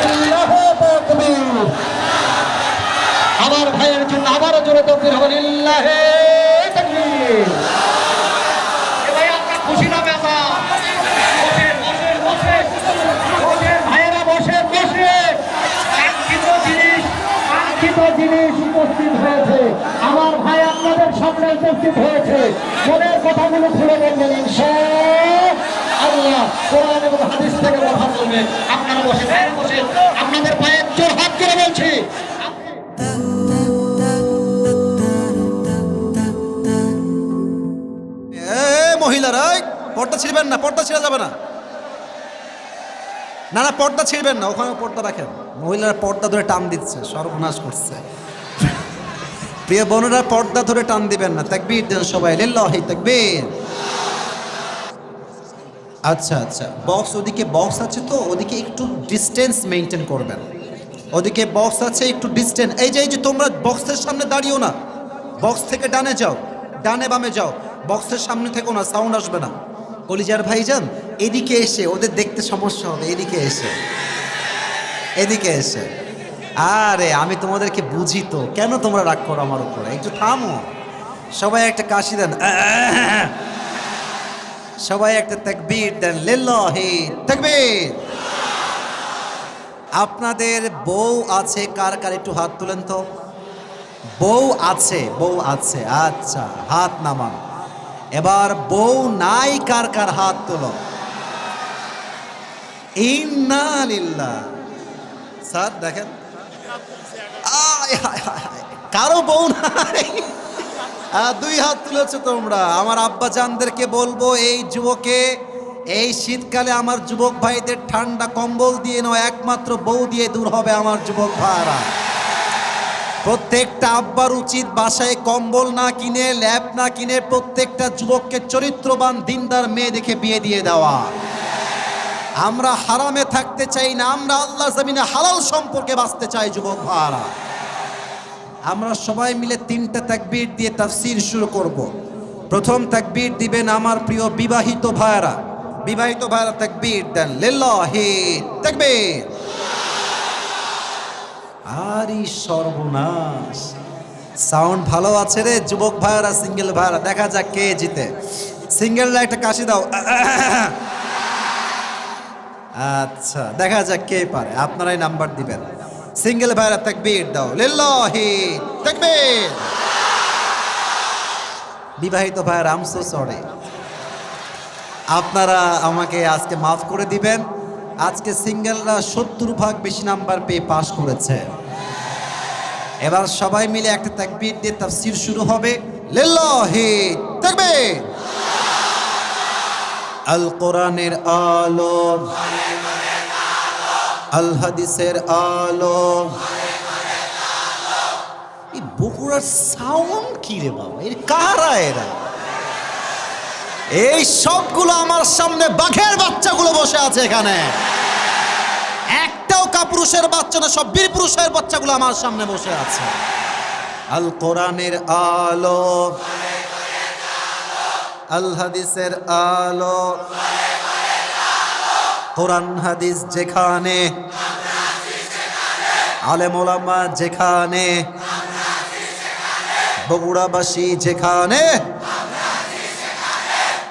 আল্লাহু তাকবীর। আমার ভাইয়ের জন্য আবারও জোরে তাকবীর হবে, লিল্লাহি তাকবীর। এ ভাই আপনারা খুশি না বেজা? বসেন বসেন বসেন বসেন ভাইয়েরা, বসেন বসেন। কাঙ্ক্ষিত জিনিস উপস্থিত হয়েছে। আমার ভাই আপনাদের সামনে উপস্থিত হয়েছে। মনের কথাগুলো খুলে বলবেন ইনশাআল্লাহ। কোরআন এবং হাদিস থেকে কথা বলবেন। আপনারা বসে বসেন, আপনাদের পায়ে জোর হাত করে বলছি। মহিলারা পর্দা ছিড়বেন না, পর্দা ছিঁড়া যাবে না। না না, পর্দা ছিড়বেন না, ওখানে পর্দা রাখেন। মহিলারা পর্দা ধরে টান দিচ্ছে, সর্বনাশ করছে। প্রিয় বোনেরা, পর্দা ধরে টান দিবেন না। তাকবীর দেন সবাই, লিল্লাহি তাকবীর। আচ্ছা আচ্ছা, বক্স ওদিকে বক্স আছে তো, ওদিকে একটু ডিস্টেন্স মেনটেন করবেন। ওদিকে বক্স আছে, একটু ডিস্টেন্স। এই যে তোমরা বক্সের সামনে দাঁড়িও না, বক্স থেকে ডানে যাও, ডানে বামে যাও, বক্সের সামনে থেকো না, সাউন্ড আসবে না। কলিজার ভাইজান এদিকে এসে, ওদের দেখতে সমস্যা হবে, এদিকে এসে, এদিকে এসে। আরে আমি তোমাদেরকে বুঝি তো, কেন তোমরা রাগ করো আমার উপরে? একটু থামো, সবাই একটা কাশি দেন, সবাই একটা তাকবীর দেন, লিল্লাহি তাকবীর। আপনাদের বউ আছে কার কার? একটু হাত তুলেন তো। বউ আছে, বউ আছে, আচ্ছা হাত নামান। এবার বউ নাই কার কার? হাত তোলো। ইন্না লিল্লাহ। স্যার দেখেন, কারো বউ নাই, দুই হাত তুলেছো তোমরা। আমার আব্বা জানদেরকে বলবো, এই যুবকে এই শীতকালে আমার যুবক ভাইদের ঠান্ডা কম্বল দিয়ে নয়, একমাত্র বউ দিয়ে দূর হবে আমার যুবক ভাইরা। প্রত্যেকটা আব্বার উচিত বাসায় কম্বল না কিনে, ল্যাপ না কিনে, প্রত্যেকটা যুবককে চরিত্রবান দিনদার মেয়ে দেখে বিয়ে দিয়ে দেওয়া। আমরা হারামে থাকতে চাই না, আমরা আল্লাহ জমিনে হালাল সম্পর্কে বাঁচতে চাই যুবক ভাইরা। আমরা সবাই মিলে তিনটা তাকবীর দিয়ে তাফসীর শুরু করব। প্রথম তাকবীর দিবেন আমার প্রিয় বিবাহিত ভাইরা। বিবাহিত ভাইরা তাকবীর দেন, লিল্লাহি তাকবীর। আরে সর্বনাশ, সাউন্ড ভালো আছে রে যুবক ভাইরা, সিঙ্গেল ভাইরা। দেখা যাক কে জিতে। সিঙ্গেলরা একটা কাশি দাও। আচ্ছা, দেখা যাক কে পারে, আপনারাই নাম্বার দিবেন। সিঙ্গেল ভাইরা তাকবীর দাও, লিল্লাহি তাকবীর। বিবাহিত ভাইরা, আই এম সো সরি, আপনারা আমাকে আজকে মাফ করে দিবেন। আজকে সিঙ্গেলরা 70% বেশি নাম্বার পেয়ে পাস করেছে। এবার সবাই মিলে একটা তাকবীর দিয়ে তাফসীর শুরু হবে, লিল্লাহি তাকবীর। আল কোরআনের আলো, আল হাদিসের আলো। এই বগুড়ার সাউন্ড কি রে বাবা? এর কারা এরা? এই সবগুলো আমার সামনে বাঘের বাচ্চাগুলো বসে আছে এখানে। একটাও কাপুরুষের বাচ্চা না, সব বীর পুরুষের বাচ্চাগুলো আমার সামনে বসে আছে। আল কোরআনের আলো, আল হাদিসের আলো। কোরআন হাদিস যেখানে, আলেম ওলামা যেখানে, বগুড়াবাসী যেখানে,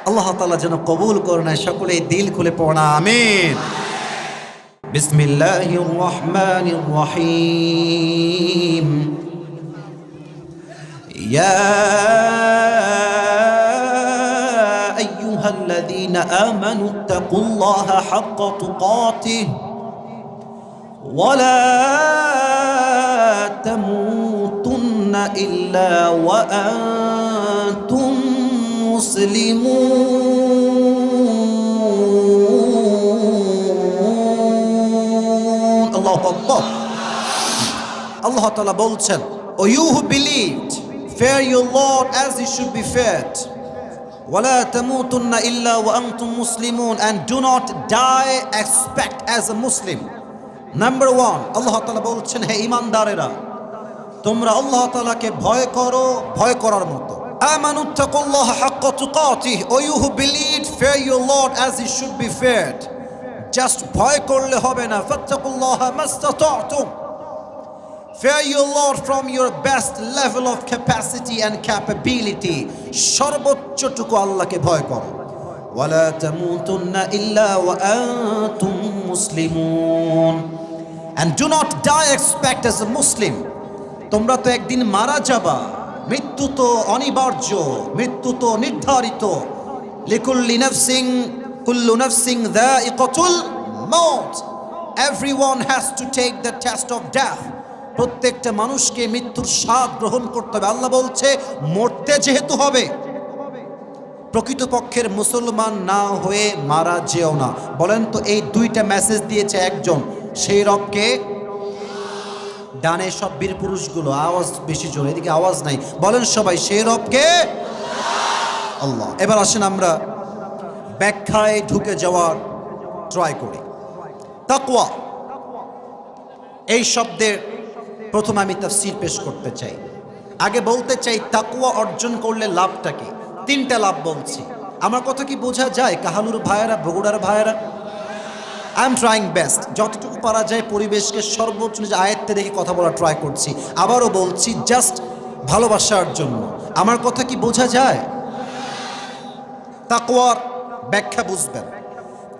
আল্লাহ তাআলা যেন কবুল করে নেয়। সকলেই দিল খুলে পড়া আমিন। বিসমিল্লাহির রহমানির রহিম। ইয়া আইয়ুহাল্লাযীনা আমানু তাকুল্লাহা হাক্কা তুকাতিহি ওয়া লা তামুতুন্না ইল্লা ওয়া আনতুম মুসলিমুন। আল্লাহু আকবার। আল্লাহ তাআলা বলছেন, O you who believed, fear your Lord as he should be feared. وَلَا تَمُوتُنَّ إِلَّا وَأَنْتُمْ مُسْلِمُونَ, and do not die except as a Muslim. Number one, আল্লাহ তাআলা বলছেন, হে ঈমানদারেরা, তোমরা আল্লাহ তাআলাকে ভয় করো ভয় করার মতো। আমানু তাকুল্লাহা হাক্কা তুকাতিহি, O you who believed, fear your Lord as he should be feared. Just ভয় করলে হবে না। ফাত্তাকুল্লাহা মাসতাতা'তুম, fear your Lord from your best level of capacity and capability, সর্বোচ্চটুকু আল্লাহকে ভয় করো। ওয়ালা তামুতুন্না ইল্লা ওয়া আনতুম মুসলিমুন, and do not die expect as a Muslim, তোমরা তো একদিন মারা যাবা, মৃত্যু তো অনিবার্য, মৃত্যু তো নির্ধারিত। লিকুল্লি নাফসিন কুল্লু নাফসিন যায়িকাতুল মাউত, everyone has to take the test of death, প্রত্যেকটা মানুষকে মৃত্যুর স্বাদ গ্রহণ করতে হবে। আল্লাহ বলছে মরতে যেহেতু হবে, প্রকৃতপক্ষের মুসলমান না হয়ে মারা যেও না। বলেন তো এই দুইটা মেসেজ দিয়েছে একজন, সেই রবকে। ডানে সব বীর পুরুষগুলো আওয়াজ বেশি জোরে, এদিকে আওয়াজ নাই, বলেন সবাই সেই রবকে আল্লাহ। এবার আসেন আমরা ব্যাখ্যায় ঢুকে যাওয়ার ট্রাই করি। তাকওয়া এই শব্দের প্রথম আমি তাফসীর পেশ করতে চাই। আগে বলতে চাই তাকওয়া অর্জন করলে লাভটা কি। তিনটা লাভ বলছি, আমার কথা কি বোঝা যায় কাহালুর ভাইয়েরা, বগুড়ার ভাইয়েরা? আই এম ট্রাইং বেস্ট, যতটুকু পারা যায় পরিবেশকে সর্বোচ্চ নিজে আয়ত্তে রেখে কথা বলা ট্রাই করছি। আবারও বলছি জাস্ট ভালোবাসার জন্য। আমার কথা কি বোঝা যায়? তাকওয়ার ব্যাখ্যা বুঝবেন।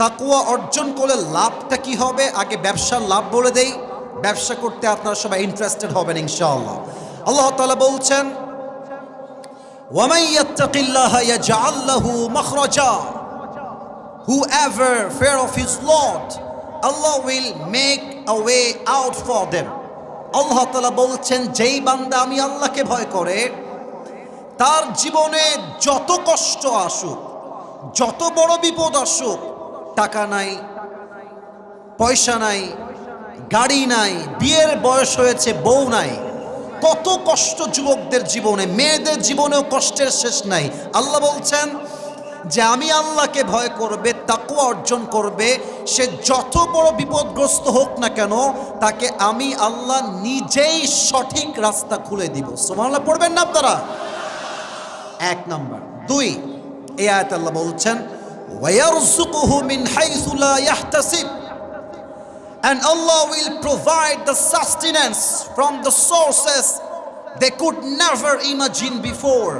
তাকওয়া অর্জন করলে লাভটা কি হবে, আগে ব্যবসার লাভ বলে দেই। ব্যবসা করতে আপনারা সবাই ইন্টারেস্টেড হবেন ইনশাআল্লাহ। আল্লাহ তাআলা বলছেন ওয়ামান ইয়াত্তাকিল্লাহা ইয়াজআল লাহু মাখরাজা, whoever fear of his Lord, Allah will make a way out for them. আল্লাহ তাআলা বলছেন যেই বান্দা আমি আল্লাহকে ভয় করে, তার জীবনে যত কষ্ট আসুক, যত বড় বিপদ আসুক, টাকা নাই, পয়সা নাই, গাড়ি নাই, বিয়ের বয়স হয়েছে, বউ নাই, কত কষ্ট যুবকদের জীবনে, মেয়েদের জীবনেও কষ্টের শেষ নাই। আল্লাহ বলছেন যে আমি আল্লাহকে ভয় করবে, তাকওয়া অর্জন করবে, সে যত বড় বিপদগ্রস্ত হোক না কেন, তাকে আমি আল্লাহ নিজেই সঠিক রাস্তা খুলে দিব। সুবহানাল্লাহ পড়বেন না আপনারা? এক নাম্বার। দুই, এই আয়াতে আল্লাহ বলছেন ওয়ায়ারযুকুহু মিন হাইসু লা ইয়াহতাসিব, and Allah will provide the sustenance from the sources they could never imagine before.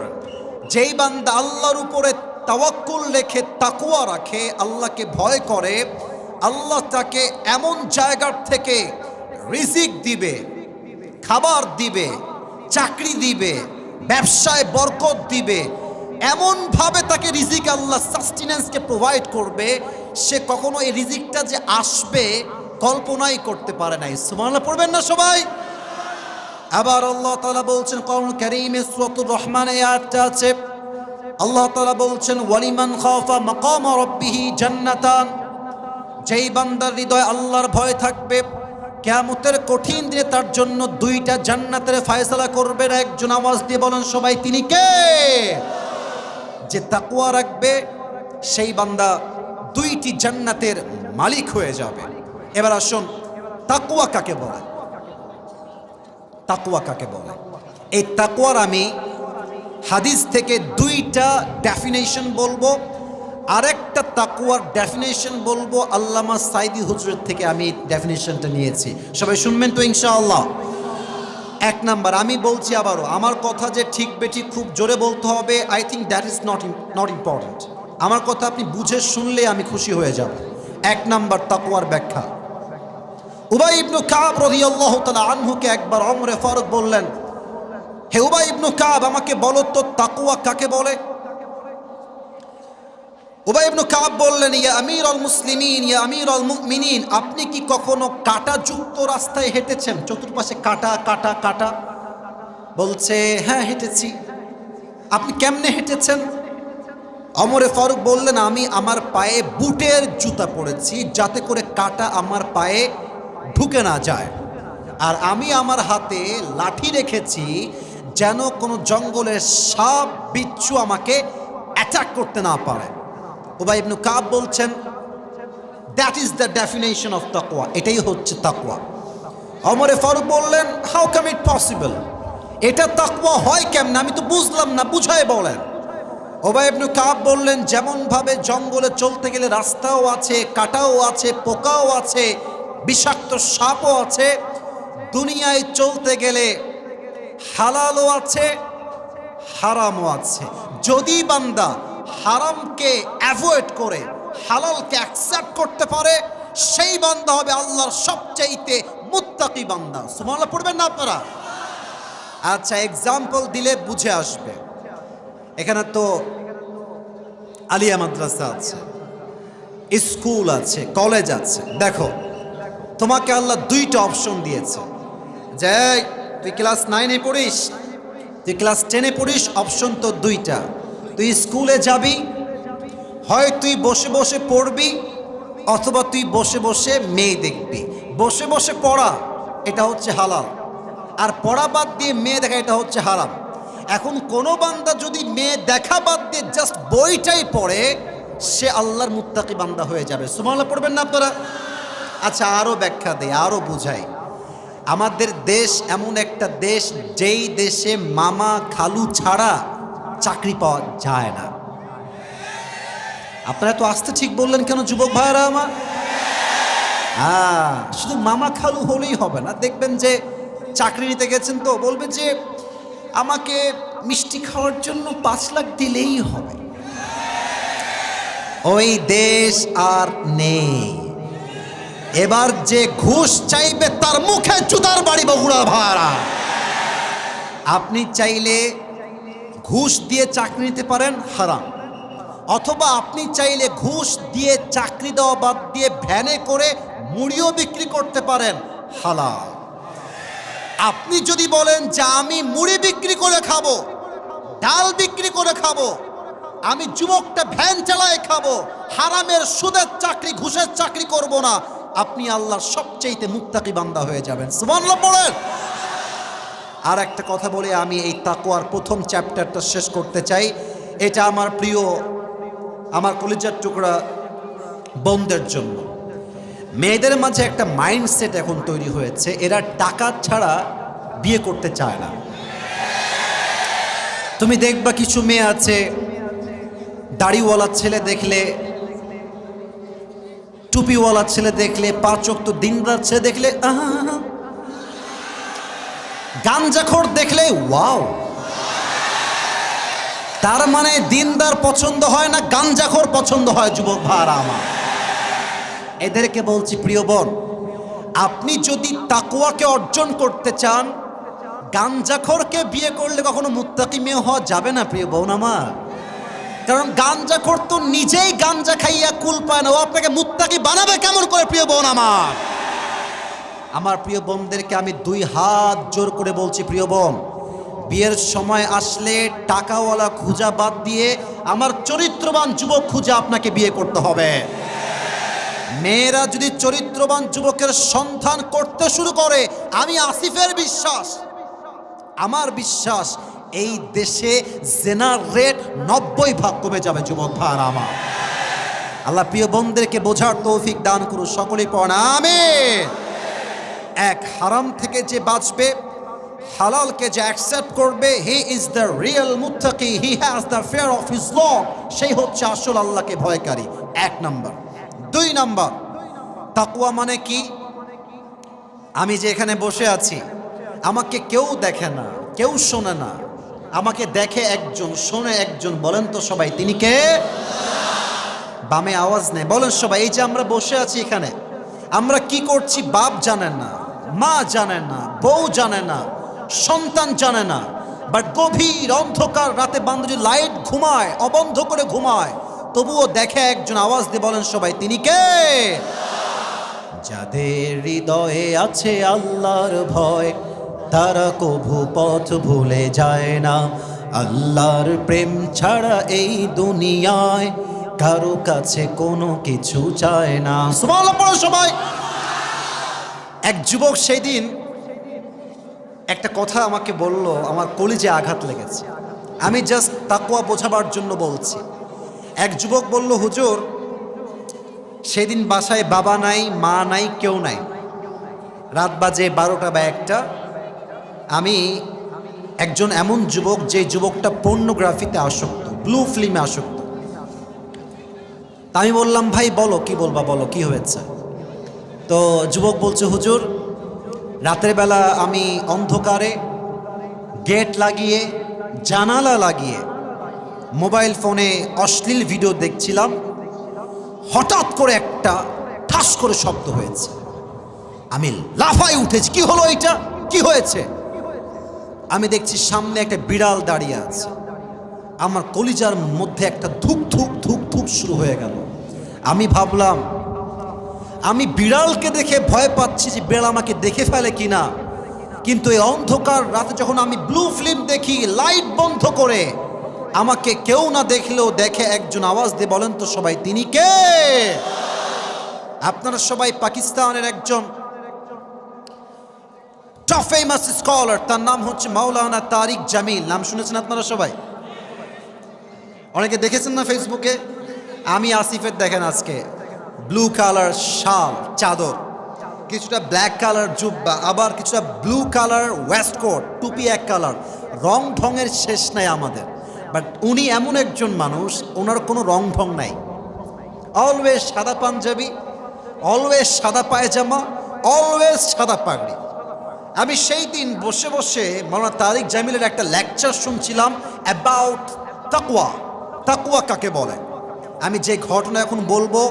যেই বান্দা আল্লাহর উপরে তাওয়াক্কুল রেখে তাকওয়া রাখে, আল্লাহকে ভয় করে, আল্লাহ তাকে এমন জায়গার থেকে রিজিক দিবে, খাবার দিবে, চাকরি দিবে, ব্যবসায় বরকত দিবে, এমনভাবে তাকে রিজিক আল্লাহ সাস্টেনেন্সকে প্রোভাইড করবে, সে কখনো এই রিজিকটা যে আসবে কল্পনাই করতে পারে নাই। সুবহানাল্লাহ পড়বেন না সবাই? আবার আল্লাহ তাআলা বলছেন কোরআন কারীমে সূরাতুর রহমানে আয়াতটা আছে, আল্লাহ তাআলা বলছেন ওয়ালিমান খাফা মাকামা রাব্বিহি জান্নাতান, যেই বান্দার হৃদয়ে আল্লাহর ভয় থাকবে, কিয়ামতের কঠিন দিনে তার জন্য দুইটা জান্নাতের ফয়সালা করবেন। একজন আওয়াজ দিয়ে বলেন সবাই, তিনি কে? যে তাকওয়া রাখবে সেই বান্দা দুইটি জান্নাতের মালিক হয়ে যাবে। এবার আসুন তাকওয়া কাকে বলে? তাকওয়া কাকে বলে? এই তাকওয়ার আমি হাদিস থেকে দুইটা ডেফিনেশন বলবো, আরেকটা তাকওয়ার ডেফিনেশন বলবো আল্লামা সাইদি হুজুরের থেকে আমি ডেফিনেশনটা নিয়েছি। সবাই শুনবেন তো ইনশাআল্লাহ? এক নাম্বার, আমি বলছি আবারও, আমার কথা যে ঠিক বেঠিক খুব জোরে বলতে হবে, I think that is not important. আমার কথা আপনি বুঝে শুনলে আমি খুশি হয়ে যাব। এক নাম্বার তাকওয়ার ব্যাখ্যা। উবাই ইবনু কাব রাদিয়াল্লাহু তাআলা আনহুকে একবার ওমরে ফারুক বললেন, হে উবাই ইবনু কাব, আমাকে বলো তো তাকওয়া কাকে বলে? উবাই ইবনু কাব বললেন, ইয়া আমিরুল মুসলিমিন, ইয়া আমিরুল মুমিনিন, আপনি কি কখনো কাঁটাযুক্ত রাস্তায় হেঁটেছেন? চতুর্পাশে কাঁটা কাঁটা কাঁটা। বলছে হ্যাঁ হেঁটেছি। আপনি কেমনে হেঁটেছেন? ওমরে ফারুক বললেন, আমি আমার পায়ে বুটের জুতা পরেছি যাতে করে কাঁটা আমার পায়ে ঢুকে না যায়, আর আমি আমার হাতে লাঠি রেখেছি যেন কোনো জঙ্গলের সাপ বিচ্ছু আমাকে অ্যাটাক করতে না পারে। উবাই ইবনু কাব বলছেন that is the definition of তাকওয়া, এটাই হচ্ছে তাকওয়া। ওমরে ফারুক বললেন, হাউ কাম ইট পসিবল? এটা তাকওয়া হয় কেমনে? আমি তো বুঝলাম না, বুঝায় বলেন। উবাই ইবনে কাব বললেন, যেমন ভাবে জঙ্গলে চলতে গেলে রাস্তাও আছে, কাঁটাও আছে, পোকাও আছে, বিষাক্ত সাপও আছে, দুনিয়ায় চলতে গেলে হালালও আছে, হারামও আছে। যদি বান্দা হারামকে অ্যাভয়েড করে হালালকে অ্যাকসেপ্ট করতে পারে, সেই বান্দা হবে আল্লাহর সবচাইতে মুত্তাকি বান্দা। সুবহানাল্লাহ পড়বেন না আপনারা? আচ্ছা, এক্সাম্পল দিলে বুঝে আসবে। এখানে তো আলিয়া মাদ্রাসা আছে, স্কুল আছে, কলেজ আছে। দেখো, তোমাকে আল্লাহ দুইটা অপশন দিয়েছে, যে তুই ক্লাস 9-এ পড়িস, তুই ক্লাস 10-এ পড়িস, অপশন তো দুইটা। তুই স্কুলে যাবি, হয় তুই বসে বসে পড়বি, অথবা তুই বসে বসে মেয়ে দেখবি। বসে বসে পড়া এটা হচ্ছে হালাল, আর পড়া বাদ দিয়ে মেয়ে দেখা এটা হচ্ছে হারাম। এখন কোনো বান্দা যদি মেয়ে দেখা বাদ দিয়ে জাস্ট বইটাই পড়ে, সে আল্লাহর মুত্তাকি বান্দা হয়ে যাবে। সুবহানাল্লাহ পড়বেন না আপনারা? আচ্ছা, আরও ব্যাখ্যা দেয়, আরও বুঝাই। আমাদের দেশ এমন একটা দেশ, যেই দেশে মামা খালু ছাড়া চাকরি পাওয়া যায় না। আপনারা তো আসতে ঠিক বললেন কেন যুবক ভাইরা আমার? শুধু মামা খালু হলেই হবে না। দেখবেন যে চাকরি নিতে গেছেন, তো বলবে যে আমাকে মিষ্টি খাওয়ার জন্য 5 লাখ দিলেই হবে। ওই দেশ আর নেই। এবার যে ঘুষ চাইবে তার মুখে জুতার বাড়ি বগুড়া ভাড়া। আপনি চাইলে ঘুষ দিয়ে চাকরি নিতে পারেন, হারাম। অথবা আপনি চাইলে ঘুষ দিয়ে চাকরি দেওয়া বাদ দিয়ে ভ্যানে করে মুড়িও বিক্রি করতে পারেন, হালাল। আপনি যদি বলেন যে আমি মুড়ি বিক্রি করে খাবো, ডাল বিক্রি করে খাবো, আমি যুবকটা ভ্যান চালায় খাবো, হারামের সুদের চাকরি ঘুষের চাকরি করব না, আপনি আল্লাহর সবচেয়ে মুত্তাকি বান্দা হয়ে যাবেন। সুবহানাল্লাহ পড়েন। আর একটা কথা বলে আমি এই তাকওয়ার প্রথম চ্যাপ্টারটা শেষ করতে চাই। এটা আমার প্রিয়, আমার কলিজার টুকরা বোনদের জন্য। মেয়েদের মাঝে একটা মাইন্ডসেট এখন তৈরি হয়েছে, এরা টাকা ছাড়া বিয়ে করতে চায় না। তুমি দেখবা কিছু মেয়ে আছে, দাড়িওয়ালা ছেলে দেখলে, টুপিওয়ালা ছেলে দেখলে, 5 ওয়াক্ত দিনদার ছেলে দেখলে গাঞ্জাখোর দেখলে ওয়াও। তার মানে দিনদার পছন্দ হয় না, গাঞ্জাখোর পছন্দ হয়। যুবক ভাইরা আমার, এদেরকে বলছি, প্রিয় বোন, আপনি যদি তাকওয়াকে অর্জন করতে চান, গাঞ্জাখোরকে বিয়ে করলে কখনো মুত্তাকি মেয়ে হওয়া যাবে না প্রিয় বোন আমার। কারণ গাঞ্জাখোর তো নিজেই গাঞ্জা খাইয়া কুল পায় না, ও আপনাকে মুত্তাকি বানাবে কেমন করে প্রিয় বোন আমার? আমার প্রিয় বোনদেরকে আমি 2 হাত জোর করে বলছি, প্রিয় বোন, বিয়ের সময় আসলে টাকাওয়ালা খুঁজা বাদ দিয়ে আমার চরিত্রবান যুবক খুঁজে আপনাকে বিয়ে করতে হবে। মেয়েরা যদি চরিত্রবান যুবকের সন্ধান করতে শুরু করে, আমি আসিফের বিশ্বাস, আমার বিশ্বাস, এই দেশে জেনার রেট 90% কমে যাবে। যুবক ভাইরা আমার, আল্লাহ প্রিয় বোনদেরকে বোঝার তৌফিক দান করুন। সকলেই পড়েন আমিন। এক, হারাম থেকে যে বাঁচবে, হালালকে যে অ্যাকসেপ্ট করবে, হি ইজ দ্য রিয়েল মুত্তাকি, he has the fear of his Lord, সেই হচ্ছে আসল আল্লাহকে ভয়কারী। 1 নাম্বার। 2 নাম্বার, তাকওয়া মানে কি? আমি যে এখানে বসে আছি, আমাকে কেউ দেখে না, কেউ শোনে না, আমাকে দেখে একজন, শোনে একজন। বলেন তো সবাই, তিনি কে? বামে আওয়াজ নেই, বলেন সবাই। এই যে আমরা বসে আছি এখানে, আমরা কি করছি বাপ জানে না, মা জানে না, বউ জানে না, সন্তান জানে না, বাট গভীর অন্ধকার রাতে বান্ধবী লাইট ঘুমায়, অবন্ধ করে ঘুমায়, তবুও দেখে একজন। আওয়াজ দিয়ে বলেন সবাই, তিনি কে? যাদের হৃদয়ে আছে আল্লাহর ভয়, তারা কভু পথ ভুলে যায় না। আল্লাহর প্রেম ছাড়া এই দুনিয়ায় কারো কাছে কোনো কিছু চায় না। সুবহানাল্লাহ পড়ো সবাই। এক যুবক সেদিন একটা কথা আমাকে বলল, আমার কলিজে আঘাত লেগেছে। আমি জাস্ট তাকওয়া বোঝাবার জন্য বলছি। এক যুবক বলল, হুজুর, সেদিন বাসায় বাবা নাই, মা নাই, কেউ নাই, রাত বাজে 12টা বা 1টা। আমি একজন এমন যুবক, যে যুবকটা পর্নোগ্রাফিতে আসক্ত, ব্লু ফিল্মে আসক্ত। তা আমি বললাম ভাই বলো কি বলবা, বলো কি হয়েছে। তো যুবক বলছে হুজুর রাতের বেলা আমি অন্ধকারে গেট লাগিয়ে জানালা লাগিয়ে মোবাইল ফোনে অশ্লীল ভিডিও দেখছিলাম, হঠাৎ করে একটা ঠাস করে শব্দ হয়েছে, আমি লাফাই উঠেছি, কি হলো এটা, কি হয়েছে। আমি দেখছি সামনে একটা বিড়াল দাঁড়িয়ে আছে, আমার কলিজার মধ্যে একটা ধুক ধুক ধুক ধুক শুরু হয়ে গেল। আমি ভাবলাম আমি বিড়ালকে দেখে ভয় পাচ্ছি যে বিড়াল আমাকে দেখে ফেলে কিনা, কিন্তু এই অন্ধকার রাতে যখন আমি ব্লু ফিল্ম দেখি লাইট বন্ধ করে, আমাকে কেউ না দেখলেও দেখে একজন আওয়াজ দিয়ে বলেন তো সবাই তিনি কে। আপনারা সবাই পাকিস্তানের একজন টপ ফেমাস স্কলার, তার নাম হচ্ছে মাওলানা তারিক জামিল, নাম শুনেছেন আপনারা সবাই, অনেকে দেখেছেন না ফেসবুকে। আমি আসিফের দেখেন আজকে ব্লু কালার শাল চাদর, কিছুটা ব্ল্যাক কালার জুব্বা, আবার কিছুটা ব্লু কালার ওয়েস্ট কোট, টুপি এক কালার, রং ঢঙের শেষ নাই আমাদের। বাট উনি এমন একজন মানুষ, ওনার কোনো রং ঢং নাই, অলওয়েজ সাদা পাঞ্জাবি, অলওয়েজ সাদা পায়জামা, অলওয়েজ সাদা পাগড়ি। আমি সেই দিন বসে বসে মাওলানা তারিক জামিলের একটা লেকচার শুনছিলাম অ্যাবাউট তাকওয়া, তাকওয়া কাকে বলে। আমি যে ঘটনা এখন বলবো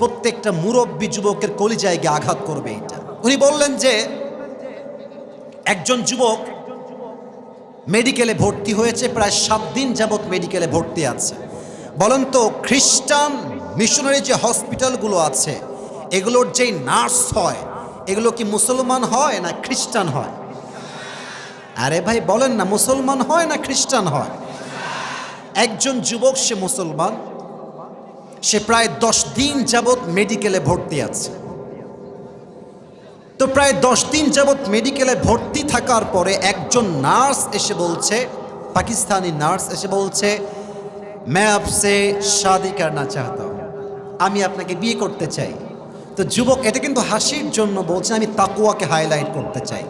প্রত্যেকটা মুরব্বী যুবকের কলিজায় গিয়ে আঘাত করবে এটা। উনি বললেন যে একজন যুবক মেডিকেলে ভর্তি হয়েছে, প্রায় 7 দিন যাবৎ মেডিকেলে ভর্তি আছে। বলেন তো খ্রিস্টান মিশনারি যে হসপিটালগুলো আছে এগুলোর যেই নার্স হয় এগুলো কি মুসলমান হয় না খ্রিস্টান হয়? আরে ভাই বলেন না, মুসলমান হয় না খ্রিস্টান হয়? একজন যুবক সে মুসলমান, সে প্রায় 10 দিন যাবৎ মেডিকেলে ভর্তি আছে। তো প্রায় 10 দিন যাবৎ মেডিকেলে ভর্তি থাকার পরে একজন নার্স এসে বলছে, পাকিস্তানি নার্স এসে বলছে मैं आपसे शादी करना चाहता हूँ, আমি আপনাকে বিয়ে করতে চাই। তো যুবক এটা কিন্তু হাসির জন্য বলছে, আমি তাকওয়াকে হাইলাইট করতে চাই।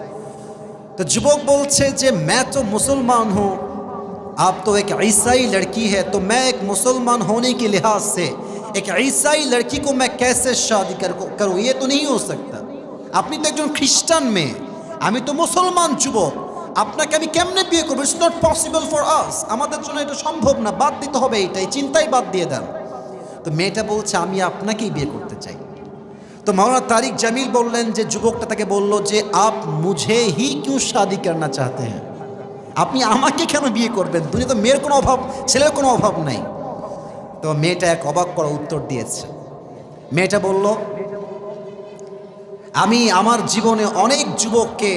तो युवक बोलছে যে मैं तो मुसलमान हूँ, आप तो एक ईसाई लड़की है, तो मैं एक मुसलमान होने के लिहाज से एक ईसाई लड़की को मैं कैसे शादी करूँ, ये तो नहीं हो सकता। আপনি তো একজন খ্রিস্টান মেয়ে, আমি তো মুসলমান যুবক, আপনাকে আমি কেমনে বিয়ে করবো, it's not possible for us, আমাদের জন্য এটা সম্ভব না, বাদ দিতে হবে, এইটাই চিন্তাই বাদ দিয়ে দেন। তো মেয়েটা বলছে আমি আপনাকেই বিয়ে করতে চাই। তো মাওলানা তারিক জামিল বললেন যে যুবকটা তাকে বলল যে আপ মুঝে হি কিউ শাদি করনা চাহতে হ্যাঁ, আপনি আমাকে কেন বিয়ে করবেন, দুনিয়া তো মেয়ের কোনো অভাব, ছেলের কোনো অভাব নাই। তো মেয়েটা এক অবাক করা উত্তর দিয়েছে। মেয়েটা বলল আমি আমার জীবনে অনেক যুবককে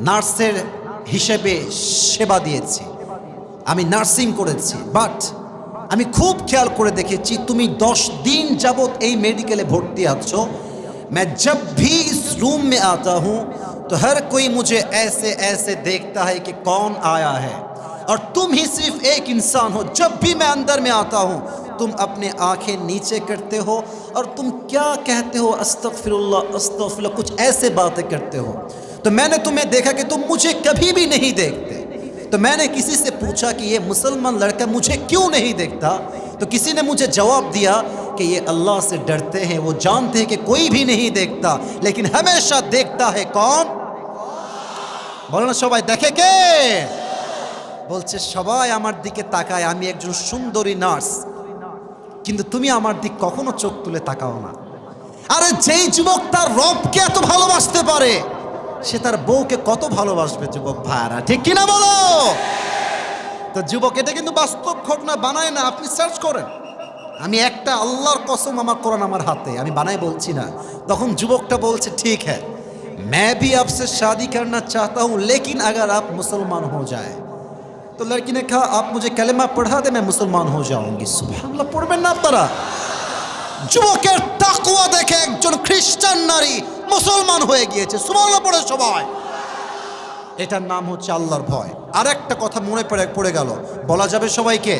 নার্সের হিসেবে সেবা দিয়েছি, আমি নার্সিং করেছি, বাট আমি খুব খেয়াল করে দেখেছি তুমি 10 दिन যাবত এই মেডিকেলে ভর্তি আছো, मैं जब भी इस रूम में आता हूँ तो हर कोई मुझे ऐसे ऐसे देखता है कि कौन आया है, और तुम ही सिर्फ एक इंसान हो, जब भी मैं अंदर में आता हूँ तुम अपने आंखें नीचे करते हो और तुम क्या कहते हो अस्तगफिरुल्लाह अस्तगफिरुल्लाह, कुछ ऐसे बातें करते हो। तो मैंने तुम्हें देखा कि तुम मुझे कभी भी नहीं देखते। तो मैंने किसी से पूछा कि ये मुसलमान लड़का मुझे क्यों नहीं देखता, तो किसी ने मुझे जवाब दिया कि ये अल्लाह से डरते हैं, वो जानते हैं कि कोई भी नहीं देखता लेकिन हमेशा देखता है कौन। बोलो ना सबाई देखे के, বলছে সবাই আমার দিকে তাকায়, আমি একজন সুন্দরী নার্স, কিন্তু তুমি আমার দিক কখনো চোখ তুলে তাকাও না। আরে যেই যুবক তার রবকে এত ভালোবাসতে পারে সে তার বউকে কত ভালোবাসবে যুবক ভাইরা, ঠিক কিনা বলো? তো যুবক এটা কিন্তু বাস্তব ঘটনা বানায় না, আপনি সার্চ করেন। আমি একটা আল্লাহর কসম, আমার কোরআন আমার হাতে, আমি বানাই বলছি না। তখন যুবকটা বলছে ঠিক है मैं भी आपसे शादी करना चाहता हूँ लेकिन अगर आप मुसलमान हो जाए। तो लड़की ने कहा आप मुझे कलेमा पढ़ा दे, मैं मुसलमान हो जाऊंगी। सुबहानाल्लाह, पढ़বেন না আপনারা? যুবকের তাকওয়া দেখে একজন খ্রিস্টান নারী মুসলমান হয়ে গিয়েছে, সুবহানাল্লাহ পড়ে সবাই। এটার নাম হচ্ছে আল্লাহর ভয়। আর একটা কথা মনে পড়ে গেল, বলা যাবে সবাইকে।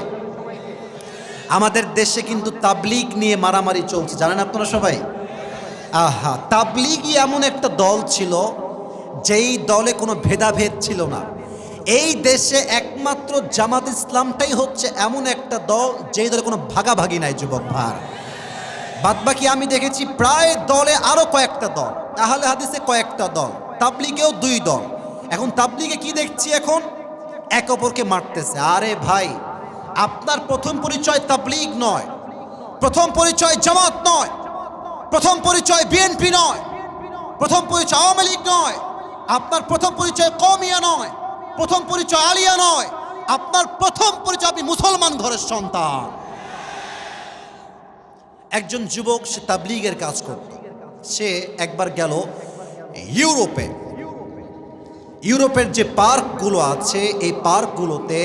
আমাদের দেশে কিন্তু তাবলীগ নিয়ে মারামারি চলছে, জানেন আপনারা সবাই? আহা, তাবলীগই এমন একটা দল ছিল যেই দলে কোনো ভেদাভেদ ছিল না। এই দেশে একমাত্র জামাত ইসলামটাই হচ্ছে এমন একটা দল যেই দলে কোনো ভাগাভাগি নাই যুবক ভাই। বাদবাকি আমি দেখেছি প্রায় দলে আরো কয়েকটা দল, আহলে হাদিসে কয়েকটা দল, তাবলিগেও 2 দল। এখন তাবলিগে কি দেখছি, এখন এক অপরকে মারতেছে। আরে ভাই, আপনার প্রথম পরিচয় তাবলিগ নয়, প্রথম পরিচয় জামাত নয়, প্রথম পরিচয় বিএনপি নয়, প্রথম পরিচয় আওয়ামী লীগ নয়, আপনার প্রথম পরিচয় কওমিয়া নয়, প্রথম পরিচয় আলিয়া নয়, আপনার প্রথম পরিচয় আপনি মুসলমান ঘরের সন্তান। একজন যুবক, সে তাবলিগের কাজ করত। সে একবার গেল ইউরোপে। ইউরোপের যে পার্কগুলো আছে, এই পার্কগুলোতে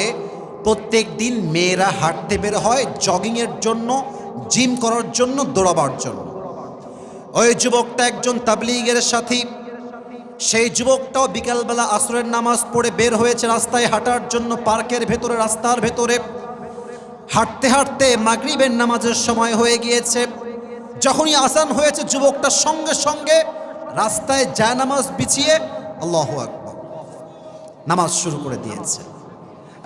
প্রত্যেক দিন মেয়েরা হাঁটতে বের হয় জগিংয়ের জন্য, জিম করার জন্য, দৌড়াবার জন্য। ওই যুবকটা একজন তাবলিগের সাথী। সেই যুবকটাও বিকালবেলা আসরের নামাজ পড়ে বের হয়েছে রাস্তায় হাঁটার জন্য, পার্কের ভেতরে, রাস্তার ভেতরে হাঁটতে হাঁটতে মাগরিবের নামাজের সময় হয়ে গিয়েছে। যখনই আজান হয়েছে, যুবকটা সঙ্গে সঙ্গে রাস্তায় জায়নামাজ বিছিয়ে আল্লাহু আকবার নামাজ শুরু করে দিয়েছে।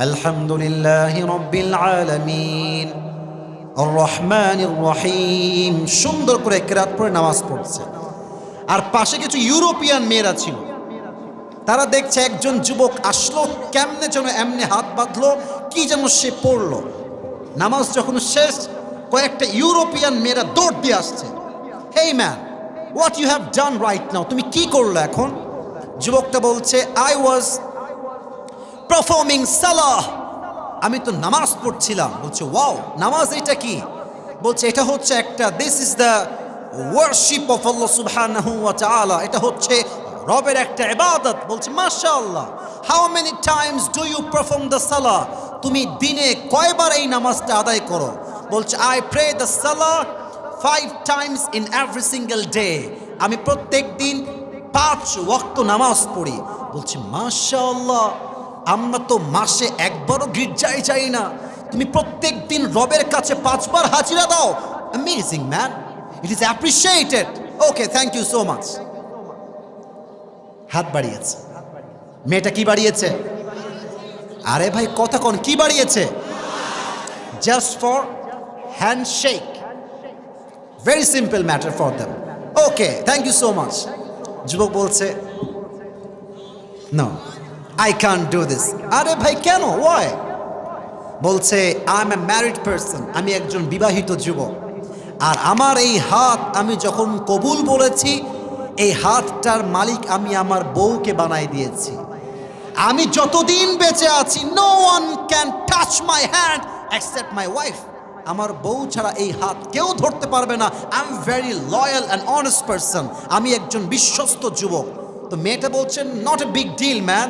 আলহামদুলিল্লাহি রাব্বিল আলামিন আর রহমানির রহিম, সুন্দর করে কিরাত পড়ে নামাজ পড়ছে। আর পাশে কিছু ইউরোপিয়ান মেয়েরা ছিল, তারা দেখছে একজন যুবক আসলো, কেমনে যেন এমনি হাত বাঁধলো, কি যেন সে পড়লো। নামাজ যখন শেষ, কয়েকটা ইউরোপিয়ান মেয়েরা দৌড় দিয়ে আসছে। Hey man, what you have done right now, তুমি কি করলো এখন? যুবকটা বলছে, আই ওয়াজ পারফর্মিং সালাহ, আমি তো নামাজ পড়ছিলাম। বলছে, ওয়াও, নামাজ এটা কি? বলছে, এটা হচ্ছে একটা, this is the worship of Allah সুবহানাহু ওয়া তাআলা, এটা হচ্ছে রবের একটা ইবাদত। বলছে, মাশাআল্লাহ, how many times do you perform the salah, তুমি দিনে কয়বার এই নামাজটা আদায় করো? বলছে, I pray the salah 5 times in every single day, আমি প্রত্যেক দিন 5 ওয়াক্ত নামাজ পড়ি। বলছে, মাশাআল্লাহ, আমরা তো মাসে একবারও গির্জায় যাই না, তুমি প্রত্যেক দিন রবের কাছে 5 বার হাজিরা দাও। Amazing man, it is appreciated, okay, thank you so much. হাত বাড়িয়েছে। মেয়েটা কি বাড়িয়েছে? আরে ভাই কথা কোন, কি বাড়িয়েছে? Just for handshake, very simple matter for them, okay, thank you so much. যুবক বলছে, no, I can't do this. আরে ভাই কেন? Why? বলছে, I'm a married person, আমি একজন বিবাহিত যুবক, আর আমার এই হাত আমি যখন কবুল বলেছি, এই হাতটার মালিক আমি আমার বউকে বানাই দিয়েছি। আমি যতদিন বেঁচে আছি, no one can touch my hand except my wife, আমার বউ ছাড়া এই হাত কেউ ধরতে পারবে না। I'm very loyal and honest person, আমি একজন বিশ্বস্ত যুবক। তো মেয়েটা বলছেন, not a big deal man,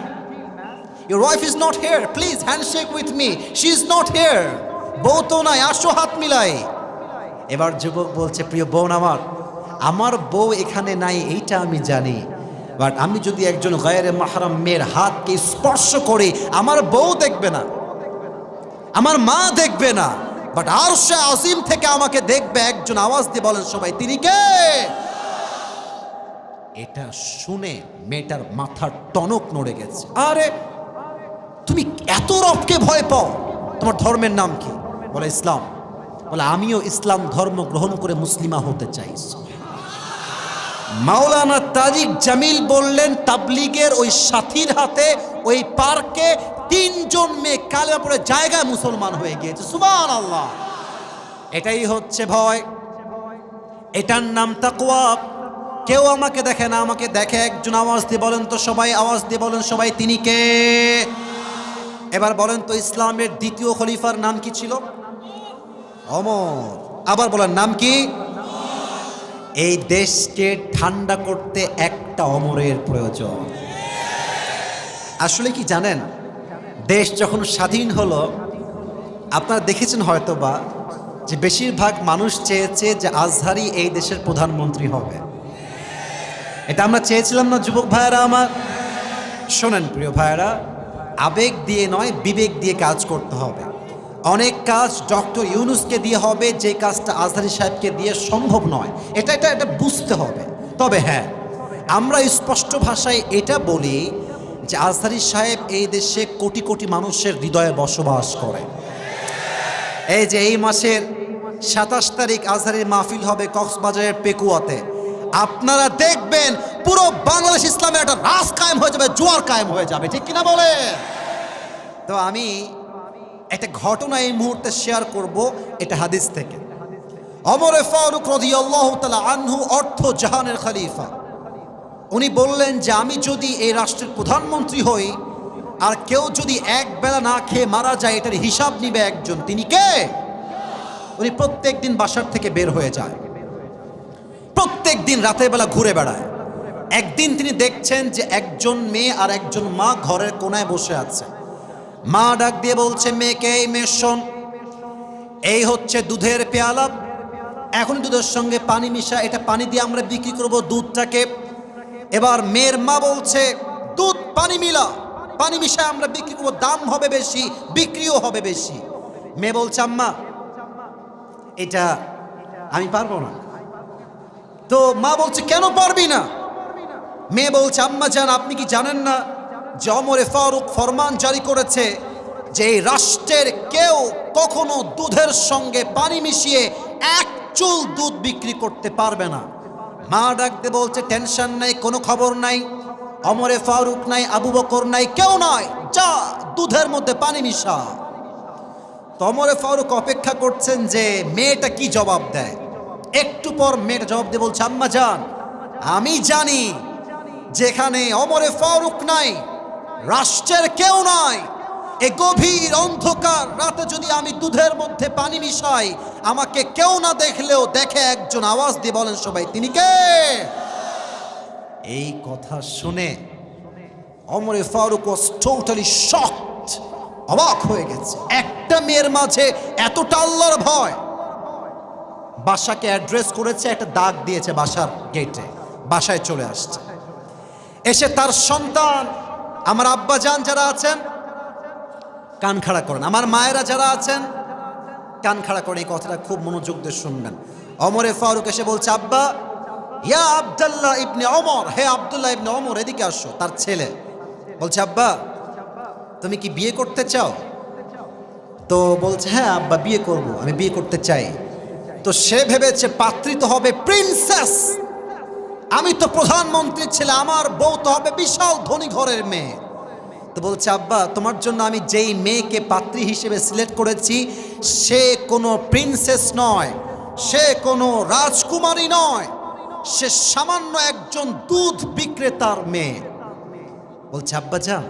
your wife is not here, please handshake with me, she is not here, বউ তো নাই, আসো হাত মিলাই। এবার যুবক বলছে, প্রিয় বোন আমার, আমার বউ এখানে নাই এইটা আমি জানি, বাট আমি যদি একজন গায়রে মাহরাম মেয়ের হাতকে স্পর্শ করি, আমার বউ দেখবে না, আমার মা দেখবে না, বাট আরশে আজিম থেকে আমাকে দেখবে একজন। আওয়াজ দিয়ে বলেন সবাই, তিনি কে? এটা শুনে মেয়েটার মাথার টনক নড়ে গেছে। আরে তুমি এত রবকে ভয় পাও, তোমার ধর্মের নাম কি? বলে ইসলাম। বলে, আমিও ইসলাম ধর্ম গ্রহণ করে মুসলিমা হতে চাই। মাওলানা তারিক জামিল বললেন, তাবলিগের ওই সাথীর হাতে ওই পার্কে 3 জন মেয়ে কালেমা পড়ে জায়গায় মুসলমান হয়ে গিয়েছে। সুবহানাল্লাহ, এটাই হচ্ছে ভয়, এটার নাম তাকওয়া। কেউ আমাকে দেখে না, আমাকে দেখে একজন। আওয়াজ দিয়ে বলেন তো সবাই, আওয়াজ দিয়ে বলেন সবাই, তিনি কে? এবার বলেন তো, ইসলামের দ্বিতীয় খলিফার নাম কি ছিল? ওমর। আবার বলেন, নাম কি? এই দেশকে ঠান্ডা করতে একটা ওমরের প্রয়োজন। আসলে কি জানেন, দেশ যখন স্বাধীন হলো, আপনারা দেখেছেন হয়তোবা যে বেশিরভাগ মানুষ চেয়েছে যে আজহারি এই দেশের প্রধানমন্ত্রী হবে। এটা আমরা চেয়েছিলাম না যুবক ভাইয়েরা আমার? শোনেন প্রিয় ভাইয়েরা, আবেগ দিয়ে নয়, বিবেক দিয়ে কাজ করতে হবে। অনেক কাজ ডক্টর ইউনুসকে দিয়ে হবে, যে কাজটা আজহারি সাহেবকে দিয়ে সম্ভব নয়। এটা বুঝতে হবে। তবে হ্যাঁ, আমরা স্পষ্ট ভাষায় এটা বলি যে আজহারী সাহেব এই দেশে কোটি কোটি মানুষের হৃদয়ে বসবাস করে। এই যে এই মাসের 27 তারিখ আজহারীর মাহফিল হবে কক্সবাজারের পেকুয়াতে। আপনারা দেখবেন পুরো বাংলাদেশ ইসলামের একটা রাজ কায়েম হয়ে যাবে, জোয়ার কায়েম হয়ে যাবে, ঠিক কিনা বলে? তো আমি একটা ঘটনা এই মুহূর্তে শেয়ার করব, এটা হাদিস থেকে। ওমর ফারুক রাদিয়াল্লাহু তাআলা আনহু অর্থ জাহানের খলিফা, উনি বললেন যে আমি যদি এই রাষ্ট্রের প্রধানমন্ত্রী হই আর কেউ যদি এক বেলা না খেয়ে মারা যায়, এটার হিসাব নিবে একজন, তিনি কে? উনি প্রত্যেক দিন বাসার থেকে বের হয়ে যায়, প্রত্যেক দিন রাতের বেলা ঘুরে বেড়ায়। একদিন তিনি দেখছেন যে একজন মেয়ে আর একজন মা ঘরের কোনায় বসে আছে। মা ডাক দিয়ে বলছে মেয়েকে, এই মেয়ে শোন, এই হচ্ছে দুধের পেয়ালা, এখন দুধের সঙ্গে পানি মিশা, এটা পানি দিয়ে আমরা বিক্রি করব দুধটাকে। এবার মেয়ের মা বলছে দুধ পানি মিলা, পানি মিশা আমরা বিক্রি করবো, দাম হবে বেশি, বিক্রিও হবে বেশি। মেয়ে বলছে আম্মা এটা আমি পারবো না। তো মা বলছে কেন পারবি না? মেয়ে বলছে আম্মা জান, আপনি কি জানেন না যে ওমর ফারুক ফরমান জারি করেছে যে এই রাষ্ট্রের কেউ কখনো দুধের সঙ্গে পানি মিশিয়ে এক চুল দুধ বিক্রি করতে পারবে না। মা ডাকতে বলছে টেনশন নাই, কোনো খবর নাই, ওমর ফারুক নাই, আবু বকর নাই, কেউ নাই, যা দুধের মধ্যে পানি মিশা। তো ওমর ফারুক অপেক্ষা করছেন যে মেয়েটা কি জবাব দেয়। একটু পর মেয়েটা জবাব দিয়ে বলছে আম্মা জান, আমি জানি যেখানে ওমর ফারুক নাই, রাষ্ট্রের কেউ নাই, এই গভীর অন্ধকার রাতে যদি আমি দুধের মধ্যে পানি মিশাই, আমাকে কেউ না দেখলেও দেখে একজন, আওয়াজ দিয়ে বলেন সবাই, তিনি কে? এই কথা শুনে Omar Farooq was totally shocked, অবাক হয়ে গেছে। একটা মেয়ের মাঝে এতটা আল্লাহর ভয়। বাসাকে অ্যাড্রেস করেছে, একটা দাগ দিয়েছে বাসার গেটে, বাসায় চলে আসছে। এসে তার সন্তান, আমার আব্বা জান যারা আছেন কান খাড়া করেন, আমার মায়েরা যারা আছেন কান খাড়া করেন, এই কথাটা খুব মনোযোগ দিয়ে শুনবেন। ওমর ফারুক এসে বলছে আব্বা, ইয়া আব্দুল্লাহ ইবনে ওমর, হে আব্দুল্লাহ ইবনে ওমর, এদিকে আসো। তার ছেলে বলছে আব্বা তুমি কি বিয়ে করতে চাও? তো বলছে হ্যাঁ আব্বা বিয়ে করব, আমি বিয়ে করতে চাই। তো সে ভেবেছে পাত্রী তো হবে প্রিন্সেস, আমি তো প্রধানমন্ত্রীর ছেলে, আমার বউ তো হবে বিশাল ধনী ঘরের মেয়ে। তো বলছে আব্বা তোমার জন্য আমি যেই মেয়েকে পাত্রী হিসেবে সিলেক্ট করেছি সে কোনো প্রিন্সেস নয়, সে কোনো রাজকুমারী নয়, সে সামান্য একজন দুধ বিক্রেতার মেয়ে। বলছে আব্বা জান,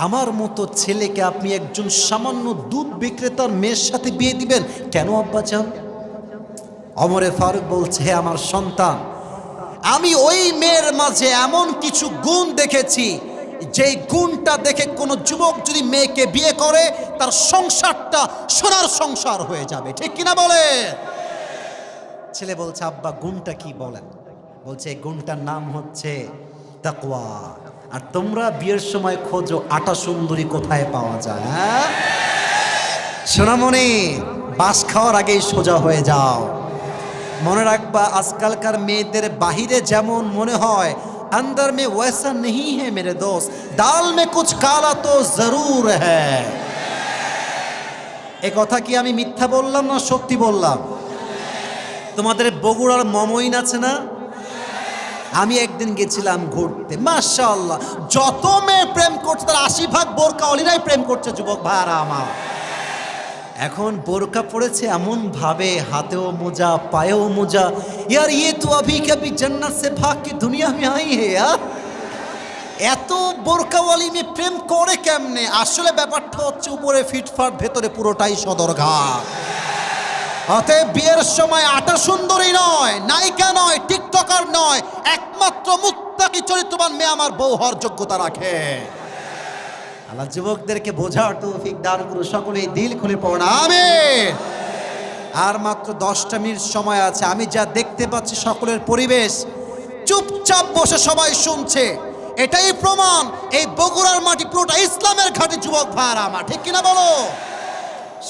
আমার মতো ছেলেকে আপনি একজন সামান্য দুধ বিক্রেতার মেয়ের সাথে বিয়ে দিবেন কেন আব্বা জান? ওমর ফারুক বলছে হে আমার সন্তান, আমি ওই মেয়ের মাঝে এমন কিছু গুণ দেখেছি, যেই গুণটা দেখে কোনো যুবক যদি মেয়েকে বিয়ে করে তার সংসারটা সোনার সংসার হয়ে যাবে, ঠিক কিনা বলে? ছেলে বলছে আব্বা গুণটা কি বলেন? বলছে এই গুণটার নাম হচ্ছে তাকওয়া। আর তোমরা বিয়ের সময় খোঁজো আটা সুন্দরী কোথায় পাওয়া যায়, হ্যাঁ সোনামণি, বাস খাওয়ার আগেই সোজা হয়ে যাও। মনে রাখবা আজকালকার মেয়েদের বাহিরে যেমন মনে হয়, अंदर में वैसा नहीं है मेरे दोस्त, दाल में कुछ काला तो जरूर है। এ কথা কি আমি মিথ্যা বললাম না সত্যি বললাম? তোমাদের বগুড়ার মমইন আছে না, আমি একদিন গেছিলাম ঘুরতে, মাশাআল্লাহ যত মেয়ে প্রেম করছে তার 80% বোরকাওয়ালিরাই প্রেম করছে যুবক ভাইরা আমার। এখন বোরকা পড়েছে এমন ভাবে, হাতেও মোজা পায়েও মোজা, यार ये तो अभी कभी जन्नत से भाग के दुनिया में आई है यार। এত বোরকাওয়ালি মেয়ে প্রেম করে কেমনে? আসলে ব্যাপারটা হচ্ছে উপরে ফিটফাট, ভেতরে পুরোটাই সদরঘাট। অতএব বিয়ের সময় আটা সুন্দরী নয়, নায়িকা নয়, টিকটকার নয়, একমাত্র মুত্তাকি চরিত্রবান মেয়ে আমার বউ হওয়ার যোগ্যতা রাখে। আল্লাহ যুবকদেরকে বোঝার তৌফিক দান করুন, সকলেই দিল খুলে পড়ুন আমিন। আর মাত্র 10টা মিনিট সময় আছে। আমি যা দেখতে পাচ্ছি সকলের পরিবেশ, চুপচাপ বসে সবাই শুনছে, এটাই প্রমাণ এই বগুড়ার মাটি পুরোটা ইসলামের ঘাঁটি যুবক ভাইরা আমার, ঠিক কিনা বলো?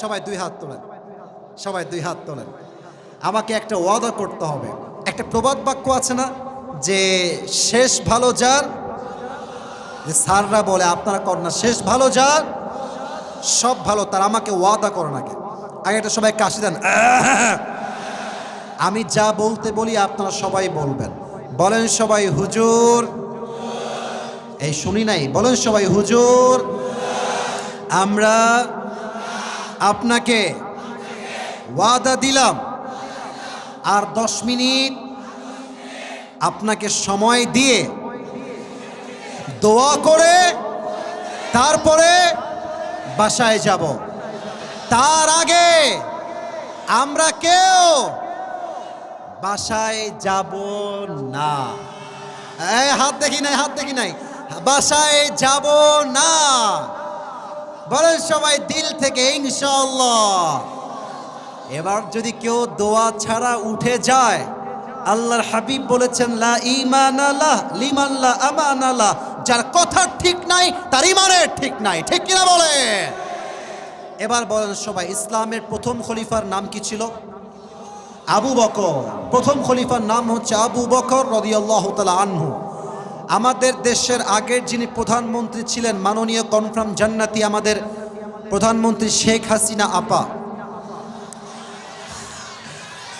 সবাই দুই হাত তোলেন, সবাই দুই হাত তোলেন। আমাকে একটা ওয়াদা করতে হবে। একটা প্রবাদ বাক্য আছে না যে শেষ ভালো যার, যে স্যাররা বলে আপনারা কর না, শেষ ভালো যার সব ভালো তার, আমাকে ওয়াদা করো নাকি আগে একটা সবাই কাশি দেন। আমি যা বলতে বলি আপনারা সবাই বলবেন, বলেন সবাই হুজুর। এই শুনি নাই, বলেন সবাই হুজুর। আমরা আপনাকে ওয়াদা দিলাম আর 10 মিনিট আপনাকে সময় দিয়ে দোয়া করে তারপরে বাসায় যাব। তার আগে আমরা কেউ বাসায় যাব না। এই হাত দেখি নাই, হাত দেখি নাই, বাসায় যাব না। বলেন সবাই দিল থেকে ইনশাআল্লাহ। এবার যদি কেউ দোয়া ছাড়া উঠে যায়, আল্লাহর হাবিব বলেছেন লা ঈমানা লাহ লিমান লা আমানা লাহ, যার কথা ঠিক নাই তার ঈমানের ঠিক নাই, ঠিক কিনা বলে। এবার বলেন সবাই ইসলামের প্রথম খলিফার নাম কি ছিল? আবু বকর। প্রথম খলিফার নাম হচ্ছে আবু বকর রাদিয়াল্লাহু তাআলা আনহু। আমাদের দেশের আগের যিনি প্রধানমন্ত্রী ছিলেন মাননীয় কনফার্ম জান্নাতি আমাদের প্রধানমন্ত্রী শেখ হাসিনা আপা,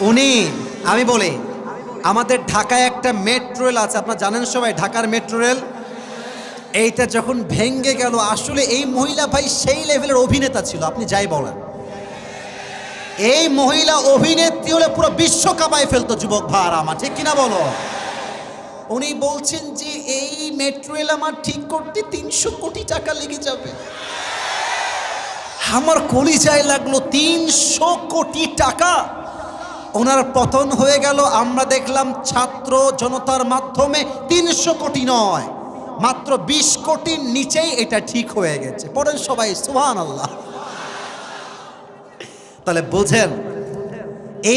উনি, আমি বলি আমাদের ঢাকায় একটা মেট্রো রেল আছে, আপনারা জানেন সবাই ঢাকার মেট্রো রেল। এইটা যখন ভেঙ্গে গেল, আসলে এই মহিলা ভাই সেই লেভেলের অভিনেতা ছিল, আপনি যাই বলেন। এই মহিলা অভিনেত্রী হলে পুরো বিশ্ব কাঁপায় ফেলতো যুবক ভাইরা আমার, ঠিক কিনা বলো। উনি বলছেন যে এই মেট্রো রেল আমার ঠিক করতে 300 কোটি টাকা লেগে যাবে। আমার কলিজায় লাগলো 300 কোটি টাকা। ওনার পতন হয়ে গেল, আমরা দেখলাম ছাত্র জনতার মাধ্যমে 300 কোটি নয়, মাত্র 20 কোটির নিচেই এটা ঠিক হয়ে গেছে। পড়েন সবাই সুবহানাল্লাহ। তাহলে বোঝেন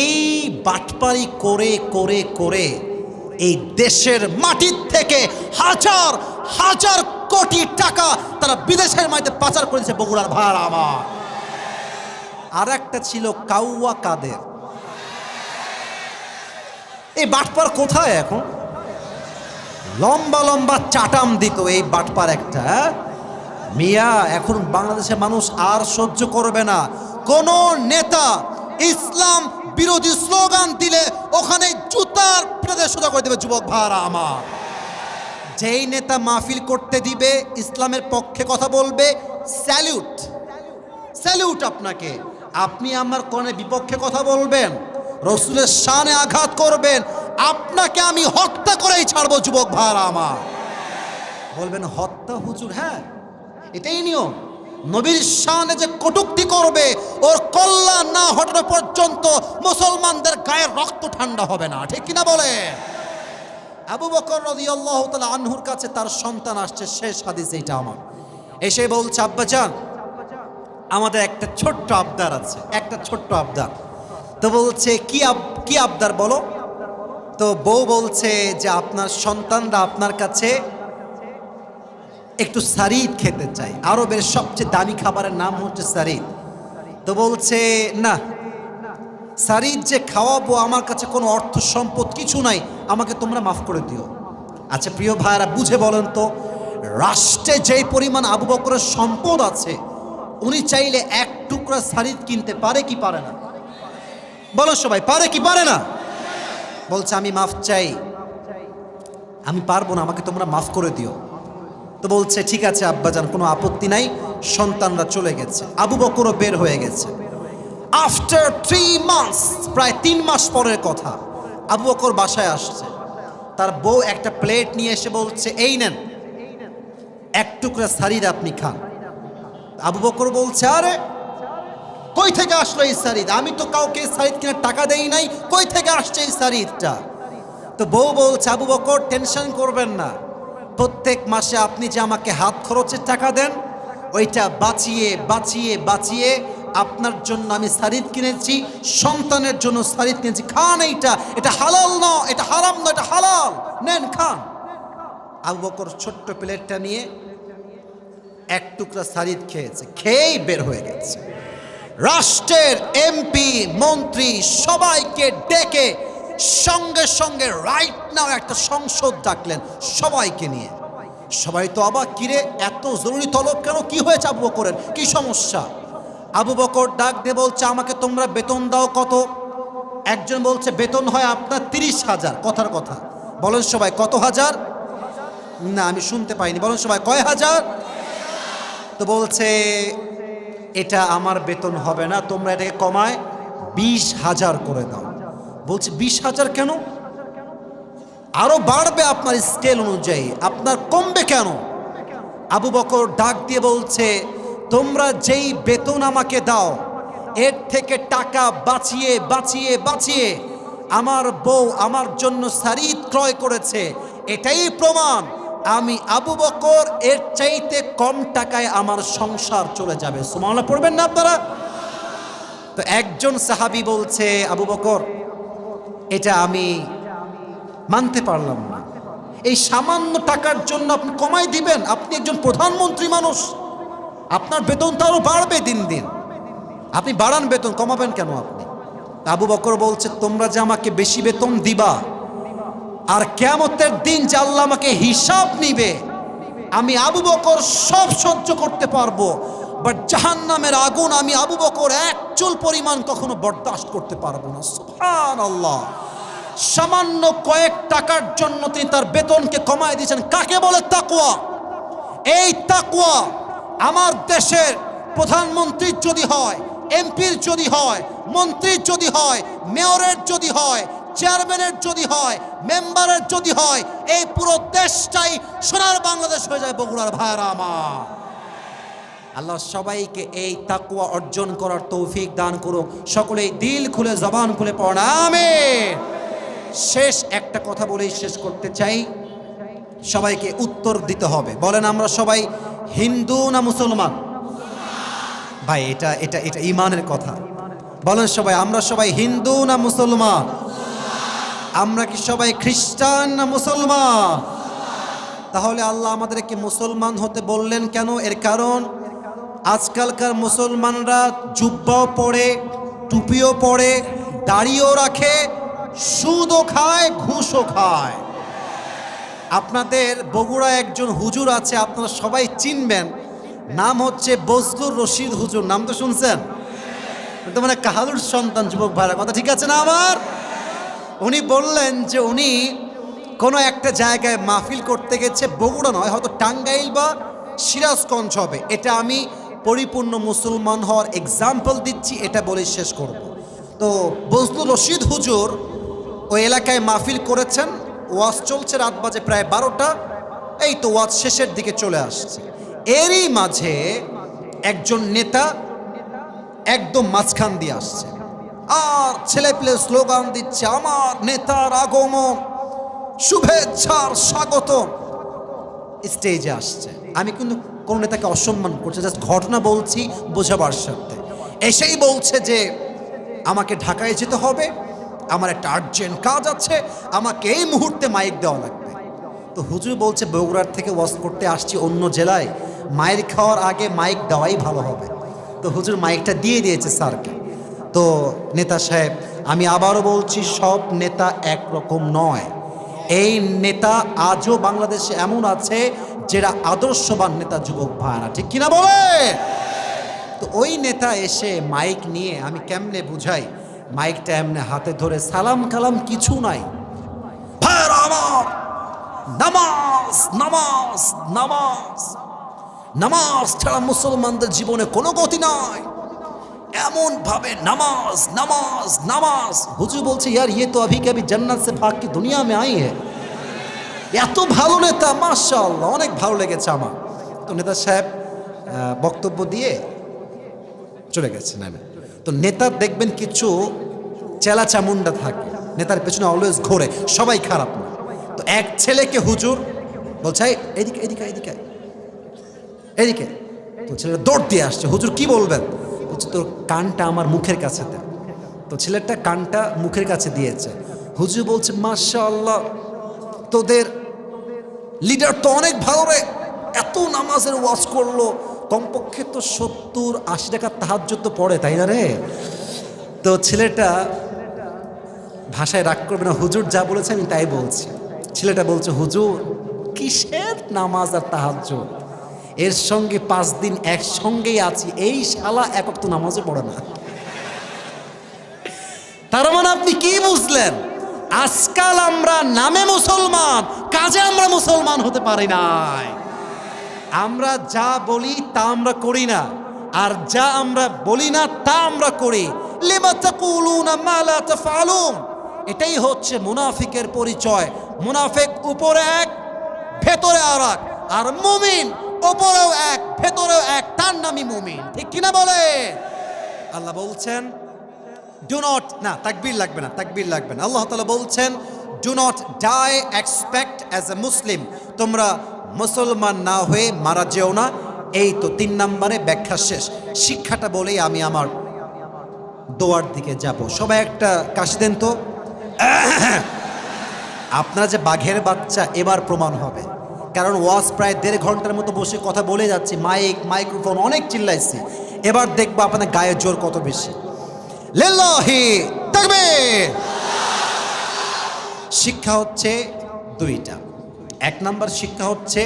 এই বাটপারি করে করে করে এই দেশের মাটির থেকে হাজার হাজার কোটি টাকা তারা বিদেশের মাটিতে পাচার করেছে বগুড়ার ভাড়া আমার। আর একটা ছিল কাউয়া কাদের। এই বাটপার কোথায় এখন? লম্বা লম্বা চাটাম দিত এই বাটপার একটা। মিয়া এখন বাংলাদেশের মানুষ আর সহ্য করবে না। কোন নেতা ইসলাম বিরোধী স্লোগান দিলে ওখানে জুতার পিঠে সোজা করে দেবে যুবক ভাইরা আমার। যেই নেতা মাহফিল করতে দিবে, ইসলামের পক্ষে কথা বলবে, স্যালিউট স্যালিউট আপনাকে। আপনি আমার কোনে বিপক্ষে কথা বলবেন, রসুলের শানে আঘাত করবেন, আপনাকে আমি হত্যা করেই ছাড়বো যুবক ভাইরা আমার। বলবেন হত্যা হুজুর? হ্যাঁ, এটাই নিয়ম। নবীর শানে যে কটূক্তি করবে, ওর কল্যাণ না হটানো পর্যন্ত মুসলমানদের গায়ের রক্ত ঠান্ডা হবে না, ঠিক কিনা বলে। আবু বকর রাদিয়াল্লাহু তাআলা আনহুর কাছে তার সন্তান আসছে, শেষ হাদিস এইটা আমার। এসে বলছে আব্বাজান আমাদের একটা ছোট্ট আবদার আছে, একটা ছোট্ট আবদার। তো বলছে কি আবদার বলো। তো বউ বলছে যে আপনার সন্তানরা আপনার কাছে একটু সারিদ খেতে চাই, আরবের সবচেয়ে দামি খাবারের নাম হচ্ছে সারিদ। তো বলছে না, সারিদ যে খাওয়াবো আমার কাছে কোনো অর্থ সম্পদ কিছু নাই, আমাকে তোমরা মাফ করে দিও। আচ্ছা প্রিয় ভাইরা বুঝে বলেন তো, রাষ্ট্রে যেই পরিমাণ আবু বকরের সম্পদ আছে, উনি চাইলে এক টুকরা সারিদ কিনতে পারে কি পারে না? বলো সবাই, পারে কি পারে না? বলছে আমি মাফ চাই, আমি পারবো না, আমাকে তোমরা মাফ করে দিও। তো বলছে ঠিক আছে আব্বাজান, কোনো আপত্তি নাই। সন্তানরা চলে গেছে, আবু বকরও বের হয়ে গেছে। আফটার 3 মান্থস, প্রায় 3 মাস পরের কথা, আবু বকর বাসায় আসছে। তার বউ একটা প্লেট নিয়ে এসে বলছে এই নেন, এক টুকরা সারিদ আপনি খান। আবু বকর বলছে আরে কই থেকে আসলো এই সারিদ? আমি তো কাউকে সারিদ কেনার টাকা দেই নাই, কই থেকে আসছে এই সারিদটা? তো বউ বলছে আবু বকর টেনশন করবেন না, প্রত্যেক মাসে আপনি যে আমাকে হাত খরচের টাকা দেন, ওইটা বাঁচিয়ে বাঁচিয়ে বাঁচিয়ে আপনার জন্য আমি সারিদ কিনেছি, সন্তানের জন্য সারিদ কিনেছি, খান এইটা, এটা হালাল না, এটা হারাম না, এটা হালাল, নেন খান। আবু বকর ছোট্ট প্লেটটা নিয়ে এক টুকরা সারিদ খেয়েছে, খেয়েই বের হয়ে গেছে। রাষ্ট্রের এমপি মন্ত্রী সবাইকে ডেকে সঙ্গে সঙ্গে রাইট নাও একটা সংসদ ডাকলেন সবাইকে নিয়ে। সবাই তো অবাক, কিরে এত জরুরি তলব কেন, কি হয়েছে আবু বকরের, কি সমস্যা? আবু বকর ডাক দিয়ে বলছে, আমাকে তোমরা বেতন দাও কত? একজন বলছে বেতন হয় আপনার 30,000, কথার কথা। বলেন সবাই কত হাজার? না আমি শুনতে পাইনি, বলেন সবাই কয় হাজার? তো বলছে এটা আমার বেতন হবে না, তোমরা এটাকে কমায় 20,000 করে দাও। বলছে 20,000 কেন? আরো বাড়বে আপনার স্কেল অনুযায়ী, আপনার কমবে কেন? আবু বকর ডাক দিয়ে বলছে, তোমরা যেই বেতন আমাকে দাও এর থেকে টাকা বাঁচিয়ে বাঁচিয়ে বাঁচিয়ে আমার বউ আমার জন্য শাড়ি ক্রয় করেছে, এটাই প্রমাণ আমি আবু বকর এর চাইতে কম টাকায় আমার সংসার চলে যাবে। সুবহানাল্লাহ পড়বেন না আপনারা? তো একজন সাহাবী বলছে, আবু বকর এটা আমি মানতে পারলাম না, এই সামান্য টাকার জন্য আপনি কমাই দিবেন? আপনি একজন প্রধানমন্ত্রী মানুষ, আপনার বেতন তো আরো বাড়বে দিন দিন, আপনি বাড়ান বেতন, কমাবেন কেন আপনি? আবু বকর বলছে, তোমরা যে আমাকে বেশি বেতন দিবা আর কিয়ামতের দিন যে আল্লাহ আমাকে হিসাব নিবে, আমি আবু বকর সব সহ্য করতে পারবো, বাট জাহান্নামের আগুন আমি আবু বকর এক চুল পরিমাণ কখনো বরদাস্ত করতে পারবো না। সুবহানাল্লাহ। সামান্য কয়েক টাকার জন্য তিনি তার বেতনকে কমায় দিয়েছেন। কাকে বলে তাকওয়া? এই তাকওয়া আমার দেশের প্রধানমন্ত্রীর যদি হয়, এমপির যদি হয়, মন্ত্রীর যদি হয়, মেয়রের যদি হয়, চেয়ারম্যানের যদি হয়, মেম্বারের যদি হয়, এই পুরো দেশটাই সোনার বাংলাদেশ হয়ে যায়। বগুড়ার ভাইরা আমার, আল্লাহ সবাইকে এই তাকওয়া অর্জন করার তৌফিক দান করুক। সকলেই দিল খুলে জবান খুলে পড়া আমিন। শেষ একটা কথা বলেই শেষ করতে চাই, সবাইকে উত্তর দিতে হবে। বলেন আমরা সবাই হিন্দু না মুসলমান? ভাই এটা এটা এটা ইমানের কথা। বলেন সবাই আমরা সবাই হিন্দু না মুসলমান? আমরা কি সবাই খ্রিস্টান না মুসলমান? তাহলে আল্লাহ আমাদেরকে মুসলমান হতে বললেন কেন? এর কারণ আজকালকার মুসলমানরা জুব্বাও পরে, টুপিও পরে, দাড়িও রাখে, সুদও খায়, ঘুষও খায়। আপনাদের বগুড়া একজন হুজুর আছে, আপনারা সবাই চিনবেন, নাম হচ্ছে বজলুর রশিদ হুজুর। নাম তো শুনছেন? তো মানে কাহালুর সন্তান, যুবক ভাইরা, কথা ঠিক আছে না আমার? উনি বললেন যে উনি কোনো একটা জায়গায় মাহফিল করতে গেছে, বগুড়া নয়, হয়তো টাঙ্গাইল বা সিরাজগঞ্জ হবে। এটা আমি পরিপূর্ণ মুসলমান হওয়ার এক্সাম্পল দিচ্ছি, এটা বলে শেষ করব। তো বজলুর রশিদ হুজুর ওই এলাকায় মাহফিল করেছেন, ওয়াজ চলছে, রাত বাজে প্রায় 12টা, এই তো ওয়াজ শেষের দিকে চলে আসছে। এরই মাঝে একজন নেতা একদম মাঝখান দিয়ে আসছে আর ছেলে পেলে স্লোগান দিচ্ছে, আমার নেতার আগমন, শুভেচ্ছার স্বাগত। স্টেজে আসছে, আমি কিন্তু কোন নেতাকে অসম্মান করছি, জাস্ট ঘটনা বলছি বোঝাবার সাথে। এসেই বলছে যে আমাকে ঢাকায় যেতে হবে, আমার একটা আর্জেন্ট কাজ আছে, আমাকে এই মুহূর্তে মাইক দেওয়া লাগবে। তো হুজুর বলছে, বগুড়ার থেকে ওয়াজ করতে আসছি অন্য জেলায়, মাইক খাওয়ার আগে মাইক দেওয়াই ভালো হবে। তো হুজুর মাইকটা দিয়ে দিয়েছে স্যারকে। তো নেতা সাহেব, আমি আবারও বলছি, সব নেতা একরকম নয়। এই নেতা আজও বাংলাদেশে এমন আছে যারা আদর্শবান নেতা, যুবক ভাইরা, ঠিক কিনা বলে? তো ওই নেতা এসে মাইক নিয়ে, আমি কেমনে বুঝাই, মাইকটা এমনি হাতে ধরে, সালাম কালাম কিছু নাই, ভাইরা আমার, নামাজ নামাজ নামাজ নামাজ ছাড়া মুসলমানদের জীবনে কোনো গতি নাই, এমন ভাবে নামাজ নামাজ নামাজ। হুজুর বলছে, ইয়ার ইয়ে তো अभी कभी जन्नत से भाग के दुनिया में आई है। এত ভালো নেতা, মাশাআল্লাহ, অনেক ভালো লেগেছে আমার। তো নেতা সাহেব বক্তব্য দিয়ে চলে গেছে। তো নেতার দেখবেন কিছু চেলা চামুন্ডা থাকে, নেতার পেছনে অলওয়েজ ঘোরে, সবাই খারাপ না। তো এক ছেলেকে হুজুর বলছে, এদিকে এদিকে এদিকে এদিকে। তো ছেলেটা দৌড় দিয়ে আসছে, হুজুর কি বলবেন? বলছে, তোর কানটা আমার মুখের কাছে দে। তো ছেলেটা কানটা মুখের কাছে দিয়েছে। হুজুর বলছে, মাশাআল্লাহ, তোদের লিডার তো অনেক ভালো রে, এত নামাজের ওয়াজ করলো, কমপক্ষে তো 70-80 টাকা তাহাজ্জুদ তো পড়ে, তাই না রে? তো ছেলেটা ভাষায় রাগ করবে না, হুজুর যা বলেছে আমি তাই বলছি। ছেলেটা বলছে, হুজুর কিসের নামাজ আর তাহাজ্জুদ, এর সঙ্গে 5 দিন একসঙ্গেই আছি, এই শালা এক ওয়াক্ত নামাজও পড়ে না। তার মানে আপনি কি বুঝলেন? আজকাল আমরা নামে মুসলমান, কাজে আমরা মুসলমান হতে পারি নাই। আমরা যা বলি তা আমরা করি না, আর যা আমরা বলি না তা আমরা করি। লিমা তাকুলুনা মা লা তাফআলুন, এটাই হচ্ছে মুনাফিকের পরিচয়। মুনাফিক উপরে এক, ভেতরে আর এক, আর মুমিন উপরেও এক, ভেতরেও এক, তার নামই মুমিন। ঠিক কিনা বলে? আল্লাহ বলছেন ডু নট, না তাকবীর লাগবে না, তাকবীর লাগবে না। আল্লাহ তাআলা বলছেন do not die expect as a Muslim, তোমরা মুসলমান না হয়ে মারা যেও না। এই তো 3 নম্বরে ব্যাখ্যা শেষ। শিক্ষাটা বলেই আমি আমার দোয়ার দিকে যাব। সবাই একটা কাশি দেন তো। আপনারা যে বাঘের বাচ্চা এবার প্রমাণ হবে, কারণ ওয়াজ প্রায় 1.5 ঘন্টার মতো বসে কথা বলে যাচ্ছি, মাইক্রোফোন অনেক চিল্লাইছি। এবার দেখবো আপনাদের গায়ের জোর কত বেশি। লিল্লাহি তাকবীর। শিক্ষা হচ্ছে 2টা। 1 নম্বর শিক্ষা হচ্ছে,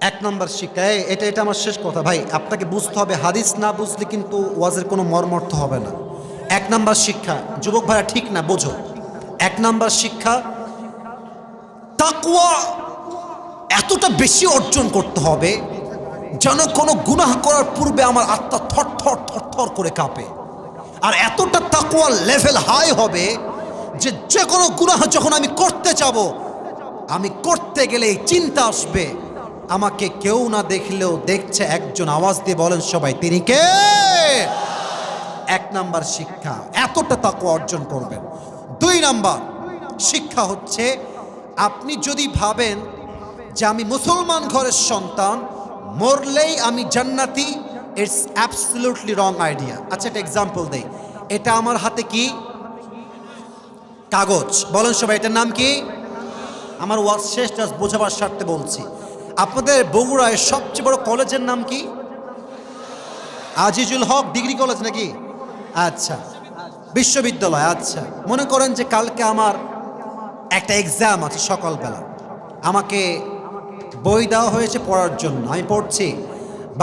1 নম্বর শিক্ষা, এটা আমার শেষ কথা ভাই, আপনাকে বুঝতে হবে। হাদিস না বুঝলে কিন্তু ওয়াজের কোনো মর্মর্থ হবে না। 1 নম্বর শিক্ষা, যুবক ভাইরা ঠিক না বোঝো। 1 নম্বর শিক্ষা, তাকওয়া এতটা বেশি অর্জন করতে হবে যেন কোনো গুনাহ করার পূর্বে আমার আত্মা থর থর থর থর করে কাঁপে। আর এতটা তাকওয়ার লেভেল হাই হবে যে যে কোনো গুনাহ যখন আমি করতে যাব, আমি করতে গেলে এই চিন্তা আসবে, আমাকে কেউ না দেখলেও দেখছে একজন, আওয়াজ দিয়ে বলেন সবাই, তিনি কে? 1 নম্বর শিক্ষা, এতটা তাকওয়া অর্জন করবেন। 2 নম্বর শিক্ষা হচ্ছে, আপনি যদি ভাবেন যে আমি মুসলমান ঘরের সন্তান, মরলেই আমি জান্নাতি, ইটস অ্যাবসলিউটলি রং আইডিয়া। আচ্ছা একটা এক্সাম্পল দেই। এটা আমার হাতে কি? কাগজ। বলেন সবাই এটার নাম কি? আমার ওয়াজ শেষ, জাস্ট বোঝাবার স্বার্থে বলছি। আপনাদের বগুড়ায় সবচেয়ে বড় কলেজের নাম কি? আজিজুল হক ডিগ্রি কলেজ নাকি? আচ্ছা, বিশ্ববিদ্যালয়। আচ্ছা, মনে করেন যে কালকে আমার একটা এক্সাম আছে সকালবেলা, আমাকে বই দেওয়া হয়েছে পড়ার জন্য। আমি পড়ছি,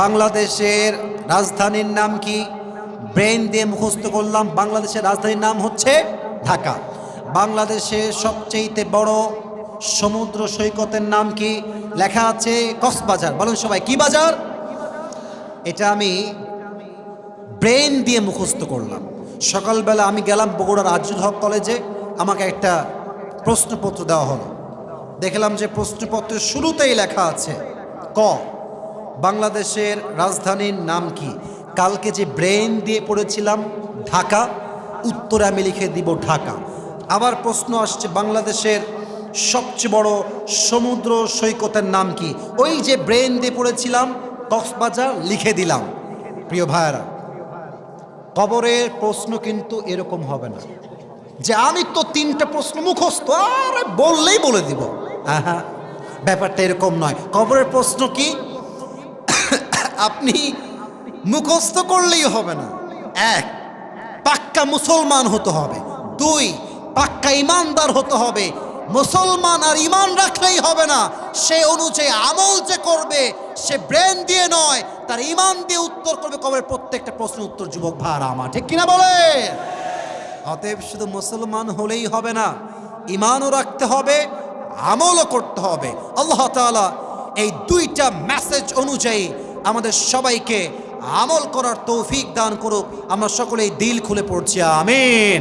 বাংলাদেশের রাজধানীর নাম কি? ব্রেন দিয়ে মুখস্থ করলাম, বাংলাদেশের রাজধানীর নাম হচ্ছে ঢাকা। বাংলাদেশের সবচেয়ে বড় সমুদ্র সৈকতের নাম কি? লেখা আছে কক্সবাজার। বলেন সবাই কি বাজার? এটা আমি ব্রেন দিয়ে মুখস্থ করলাম। সকালবেলা আমি গেলাম বগুড়ার আজিজুল হক কলেজে, আমাকে একটা প্রশ্নপত্র দেওয়া হলো। দেখলাম যে প্রশ্নপত্রের শুরুতেই লেখা আছে ক, বাংলাদেশের রাজধানীর নাম কি? কালকে যে ব্রেন দিয়ে পড়েছিলাম ঢাকা, উত্তরে আমি লিখে দিব ঢাকা। আবার প্রশ্ন আসছে বাংলাদেশের সবচেয়ে বড় সমুদ্র সৈকতের নাম কি? ওই যে ব্রেন দিয়ে পড়েছিলাম কক্সবাজার, লিখে দিলাম। প্রিয় ভাইয়েরা, কবরের প্রশ্ন কিন্তু এরকম হবে না যে আমি তো 3টা প্রশ্ন মুখস্থ, আর বললেই বলে দিব। আহা, ব্যাপারটা এরকম নয়। কবরের প্রশ্ন কি? আপনি মুখস্থ করলেই হবে না। 1, পাক্কা মুসলমান হতে হবে। 2, পাক্কা ইমানদার হতে হবে। মুসলমান আর ইমান রাখলেই হবে না, সে অনুযায়ী আমল যে করবে সে ব্রেন দিয়ে নয়, তার ইমান দিয়ে উত্তর করবে কবরের প্রত্যেকটা প্রশ্নের উত্তর। যুবক ভাইরা আমার, ঠিক কিনা বলে? অতএব শুধু মুসলমান হলেই হবে না, ইমানও রাখতে হবে, আমলও করতে হবে। আল্লাহ তাআলা এই 2টা মেসেজ অনুযায়ী আমাদের সবাইকে আমল করার তৌফিক দান করুক। আমরা সকলেই দিল খুলে পড়ছি আমিন।